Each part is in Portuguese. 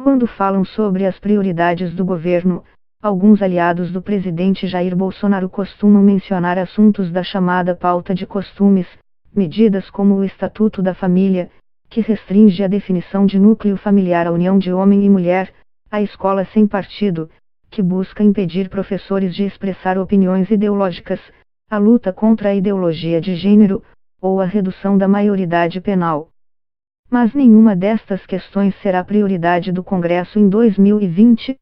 Quando falam sobre as prioridades do governo, alguns aliados do presidente Jair Bolsonaro costumam mencionar assuntos da chamada pauta de costumes, medidas como o Estatuto da Família, que restringe a definição de núcleo familiar à união de homem e mulher, a escola sem partido, que busca impedir professores de expressar opiniões ideológicas, a luta contra a ideologia de gênero, ou a redução da maioridade penal. Mas nenhuma destas questões será prioridade do Congresso em 2020,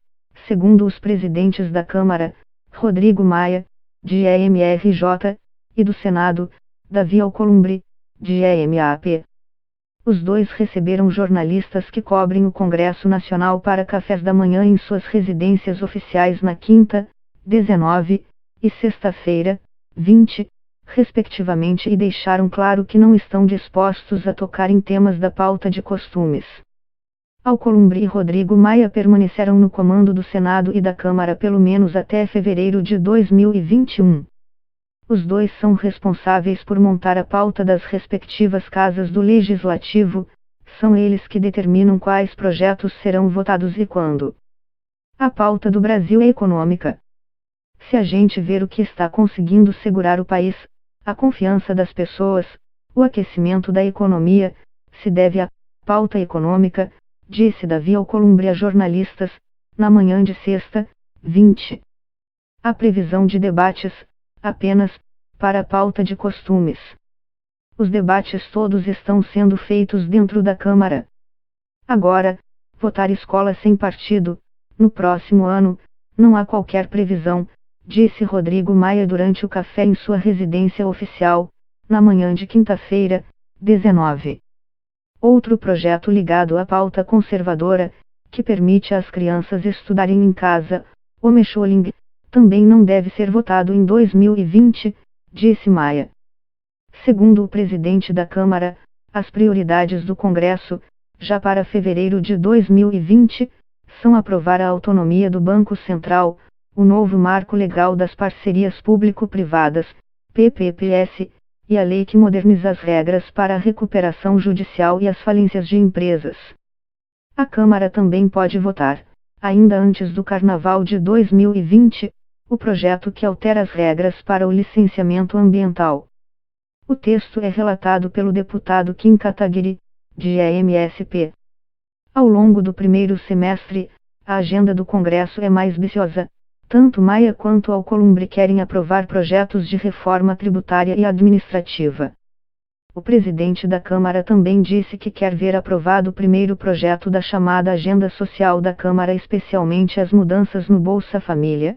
segundo os presidentes da Câmara, Rodrigo Maia, de EMRJ, e do Senado, Davi Alcolumbre, de EMAP. Os dois receberam jornalistas que cobrem o Congresso Nacional para cafés da manhã em suas residências oficiais na quinta, 19, e sexta-feira, 20, respectivamente, e deixaram claro que não estão dispostos a tocar em temas da pauta de costumes. Alcolumbre e Rodrigo Maia permaneceram no comando do Senado e da Câmara pelo menos até fevereiro de 2021. Os dois são responsáveis por montar a pauta das respectivas casas do Legislativo, são eles que determinam quais projetos serão votados e quando. A pauta do Brasil é econômica. Se a gente ver o que está conseguindo segurar o país, a confiança das pessoas, o aquecimento da economia, se deve à pauta econômica, disse Davi Alcolumbre a jornalistas, na manhã de sexta, 20. A previsão de debates, apenas, para a pauta de costumes. Os debates todos estão sendo feitos dentro da Câmara. Agora, votar escola sem partido, no próximo ano, não há qualquer previsão, disse Rodrigo Maia durante o café em sua residência oficial, na manhã de quinta-feira, 19. Outro projeto ligado à pauta conservadora, que permite às crianças estudarem em casa, o homeschooling, também não deve ser votado em 2020, disse Maia. Segundo o presidente da Câmara, as prioridades do Congresso, já para fevereiro de 2020, são aprovar a autonomia do Banco Central, o novo marco legal das parcerias público-privadas, PPPS, e a lei que moderniza as regras para a recuperação judicial e as falências de empresas. A Câmara também pode votar, ainda antes do Carnaval de 2020, o projeto que altera as regras para o licenciamento ambiental. O texto é relatado pelo deputado Kim Kataguiri, de EMSP. Ao longo do primeiro semestre, a agenda do Congresso é mais ambiciosa. Tanto Maia quanto Alcolumbre querem aprovar projetos de reforma tributária e administrativa. O presidente da Câmara também disse que quer ver aprovado o primeiro projeto da chamada Agenda Social da Câmara, especialmente as mudanças no Bolsa Família.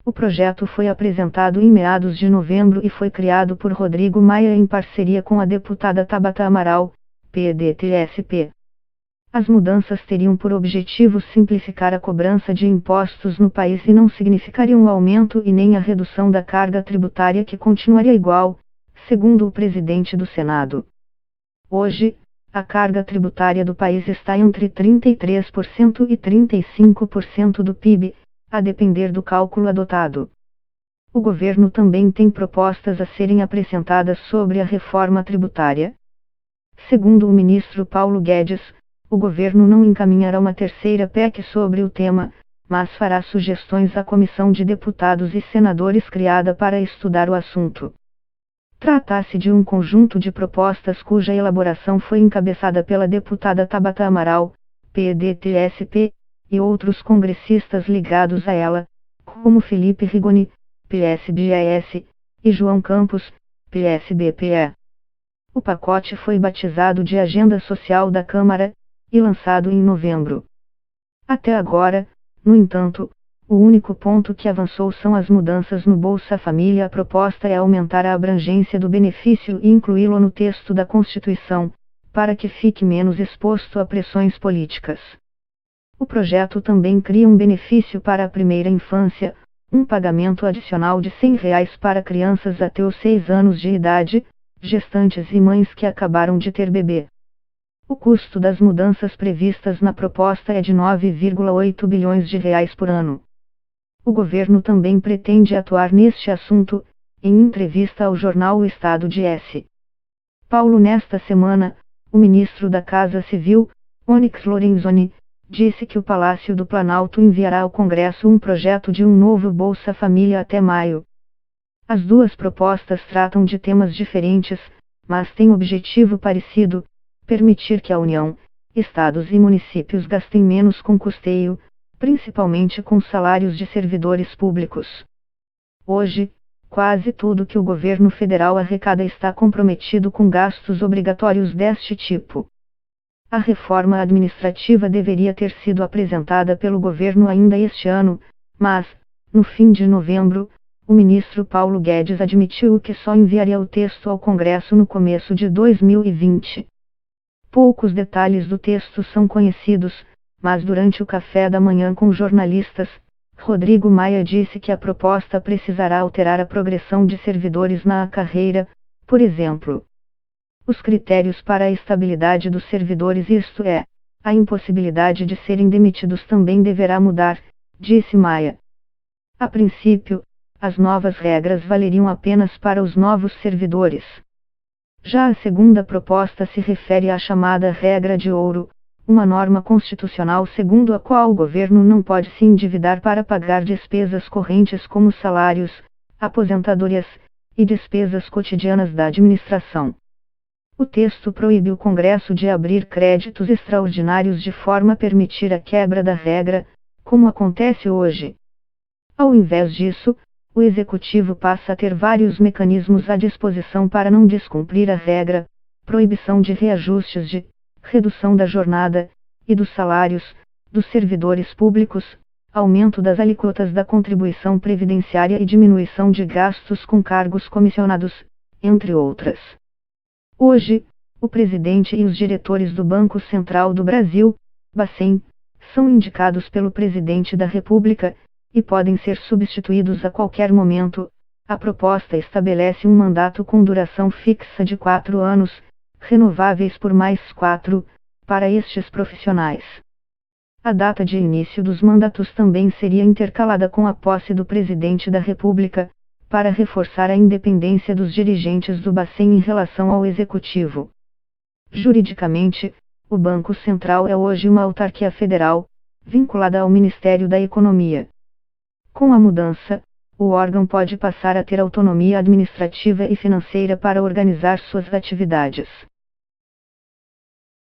O projeto foi apresentado em meados de novembro e foi criado por Rodrigo Maia em parceria com a deputada Tabata Amaral, PDT-SP. As mudanças teriam por objetivo simplificar a cobrança de impostos no país e não significariam um aumento e nem a redução da carga tributária, que continuaria igual, segundo o presidente do Senado. Hoje, a carga tributária do país está entre 33% e 35% do PIB, a depender do cálculo adotado. O governo também tem propostas a serem apresentadas sobre a reforma tributária. Segundo o ministro Paulo Guedes, o governo não encaminhará uma terceira PEC sobre o tema, mas fará sugestões à comissão de deputados e senadores criada para estudar o assunto. Trata-se de um conjunto de propostas cuja elaboração foi encabeçada pela deputada Tabata Amaral, PDT-SP, e outros congressistas ligados a ela, como Felipe Rigoni, PSDS, e João Campos, PSB-PE. O pacote foi batizado de Agenda Social da Câmara, e lançado em novembro. Até agora, no entanto, o único ponto que avançou são as mudanças no Bolsa Família. A proposta é aumentar a abrangência do benefício e incluí-lo no texto da Constituição, para que fique menos exposto a pressões políticas. O projeto também cria um benefício para a primeira infância, um pagamento adicional de R$ 100 para crianças até os 6 anos de idade, gestantes e mães que acabaram de ter bebê. O custo das mudanças previstas na proposta é de R$ 9,8 bilhões por ano. O governo também pretende atuar neste assunto, em entrevista ao jornal O Estado de S. Paulo. Nesta semana, o ministro da Casa Civil, Onyx Lorenzoni, disse que o Palácio do Planalto enviará ao Congresso um projeto de um novo Bolsa Família até maio. As duas propostas tratam de temas diferentes, mas têm objetivo parecido: permitir que a União, estados e municípios gastem menos com custeio, principalmente com salários de servidores públicos. Hoje, quase tudo que o governo federal arrecada está comprometido com gastos obrigatórios deste tipo. A reforma administrativa deveria ter sido apresentada pelo governo ainda este ano, mas, no fim de novembro, o ministro Paulo Guedes admitiu que só enviaria o texto ao Congresso no começo de 2020. Poucos detalhes do texto são conhecidos, mas durante o café da manhã com jornalistas, Rodrigo Maia disse que a proposta precisará alterar a progressão de servidores na carreira, por exemplo. Os critérios para a estabilidade dos servidores, isto é, a impossibilidade de serem demitidos, também deverá mudar, disse Maia. A princípio, as novas regras valeriam apenas para os novos servidores. Já a segunda proposta se refere à chamada regra de ouro, uma norma constitucional segundo a qual o governo não pode se endividar para pagar despesas correntes como salários, aposentadorias e despesas cotidianas da administração. O texto proíbe o Congresso de abrir créditos extraordinários de forma a permitir a quebra da regra, como acontece hoje. Ao invés disso, o Executivo passa a ter vários mecanismos à disposição para não descumprir a regra: proibição de reajustes de redução da jornada e dos salários dos servidores públicos, aumento das alíquotas da contribuição previdenciária e diminuição de gastos com cargos comissionados, entre outras. Hoje, o presidente e os diretores do Banco Central do Brasil, Bacen, são indicados pelo presidente da República e podem ser substituídos a qualquer momento. A proposta estabelece um mandato com duração fixa de 4 anos, renováveis por mais 4, para estes profissionais. A data de início dos mandatos também seria intercalada com a posse do presidente da República, para reforçar a independência dos dirigentes do Bacen em relação ao Executivo. Juridicamente, o Banco Central é hoje uma autarquia federal, vinculada ao Ministério da Economia. Com a mudança, o órgão pode passar a ter autonomia administrativa e financeira para organizar suas atividades.